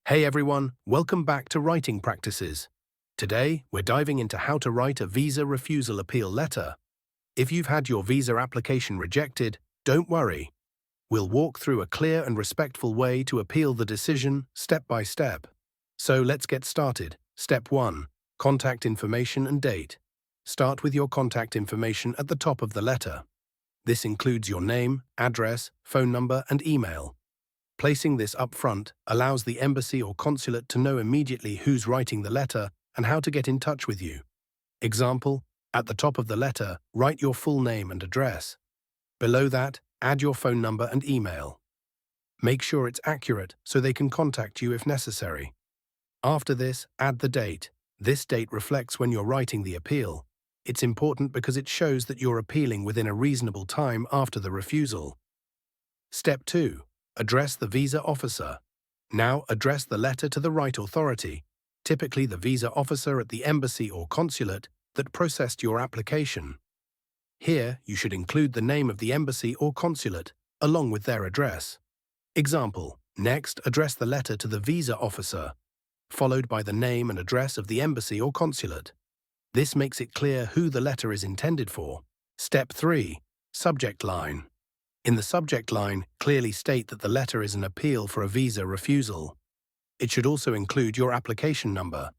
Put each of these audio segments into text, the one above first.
Hey everyone, welcome back to Writing Practices. Today, we're diving into how to write a visa refusal appeal letter. If you've had your visa application rejected, don't worry. We'll walk through a clear and respectful way to appeal the decision step by step. So let's get started. Step 1. Contact information and date. Start with your contact information at the top of the letter. This includes your name, address, phone number, and email. Placing this up front allows the embassy or consulate to know immediately who's writing the letter and how to get in touch with you. Example, at the top of the letter, write your full name and address. Below that, add your phone number and email. Make sure it's accurate so they can contact you if necessary. After this, add the date. This date reflects when you're writing the appeal. It's important because it shows that you're appealing within a reasonable time after the refusal. Step 2. Address the visa officer. Now address the letter to the right authority, typically the visa officer at the embassy or consulate that processed your application. Here, you should include the name of the embassy or consulate, along with their address. Example, next address the letter to the visa officer, followed by the name and address of the embassy or consulate. This makes it clear who the letter is intended for. Step 3. Subject line. In the subject line, clearly state that the letter is an appeal for a visa refusal. It should also include your application number.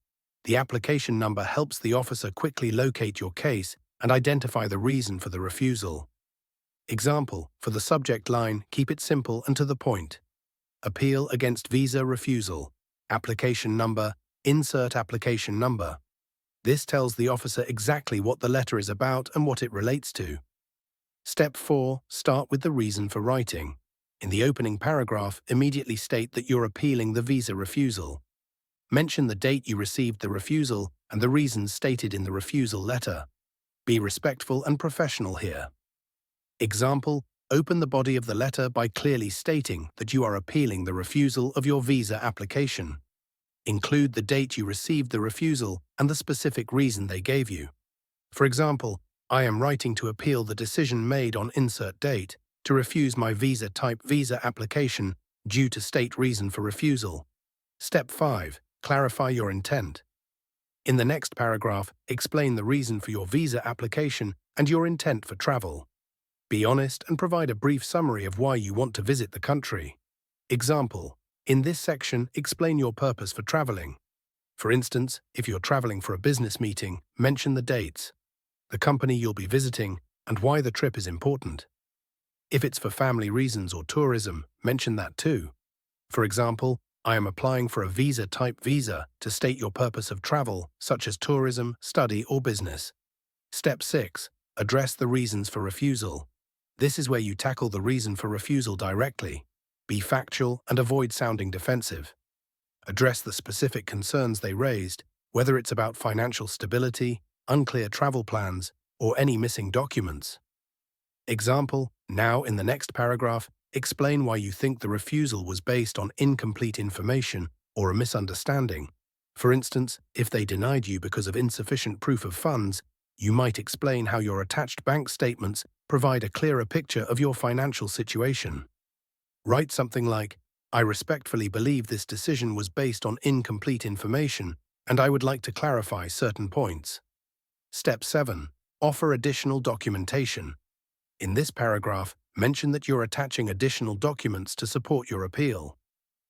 The application number helps the officer quickly locate your case and identify the reason for the refusal. Example, for the subject line, keep it simple and to the point. Appeal against visa refusal. Application number, insert application number. This tells the officer exactly what the letter is about and what it relates to. Step 4. Start with the reason for writing. In the opening paragraph, immediately state that you're appealing the visa refusal. Mention the date you received the refusal and the reasons stated in the refusal letter. Be respectful and professional here. Example, open the body of the letter by clearly stating that you are appealing the refusal of your visa application. Include the date you received the refusal and the specific reason they gave you. For example, I am writing to appeal the decision made on insert date to refuse my visa-type visa application due to state reason for refusal. Step 5. Clarify your intent. In the next paragraph, explain the reason for your visa application and your intent for travel. Be honest and provide a brief summary of why you want to visit the country. Example, in this section, explain your purpose for traveling. For instance, if you're traveling for a business meeting, mention the dates, the company you'll be visiting, and why the trip is important. If it's for family reasons or tourism, mention that too. For example, I am applying for a visa-type visa to state your purpose of travel, such as tourism, study, or business. Step 6. Address the reasons for refusal. This is where you tackle the reason for refusal directly. Be factual and avoid sounding defensive. Address the specific concerns they raised, whether it's about financial stability, unclear travel plans, or any missing documents. Example, now in the next paragraph, explain why you think the refusal was based on incomplete information or a misunderstanding. For instance, if they denied you because of insufficient proof of funds, you might explain how your attached bank statements provide a clearer picture of your financial situation. Write something like, I respectfully believe this decision was based on incomplete information, and I would like to clarify certain points. Step 7. Offer additional documentation. In this paragraph, mention that you're attaching additional documents to support your appeal.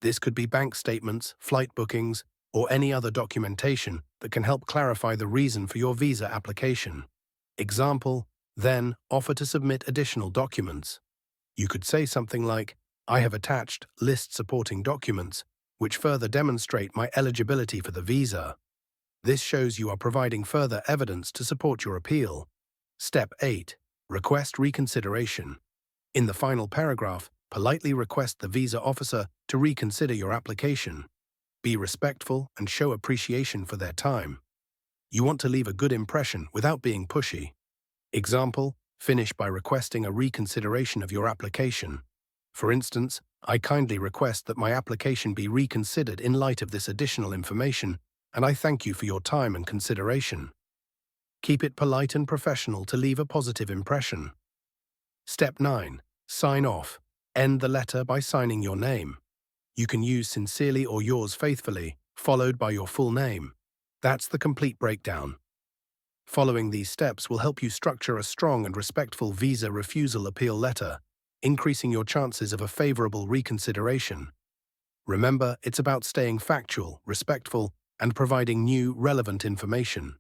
This could be bank statements, flight bookings, or any other documentation that can help clarify the reason for your visa application. Example, then offer to submit additional documents. You could say something like, I have attached list supporting documents, which further demonstrate my eligibility for the visa. This shows you are providing further evidence to support your appeal. Step 8. Request reconsideration. In the final paragraph, politely request the visa officer to reconsider your application. Be respectful and show appreciation for their time. You want to leave a good impression without being pushy. Example, finish by requesting a reconsideration of your application. For instance, I kindly request that my application be reconsidered in light of this additional information, and I thank you for your time and consideration. Keep it polite and professional to leave a positive impression. Step 9. Sign off. End the letter by signing your name. You can use sincerely or yours faithfully, followed by your full name. That's the complete breakdown. Following these steps will help you structure a strong and respectful visa refusal appeal letter, increasing your chances of a favorable reconsideration. Remember, it's about staying factual, respectful, and providing new, relevant information.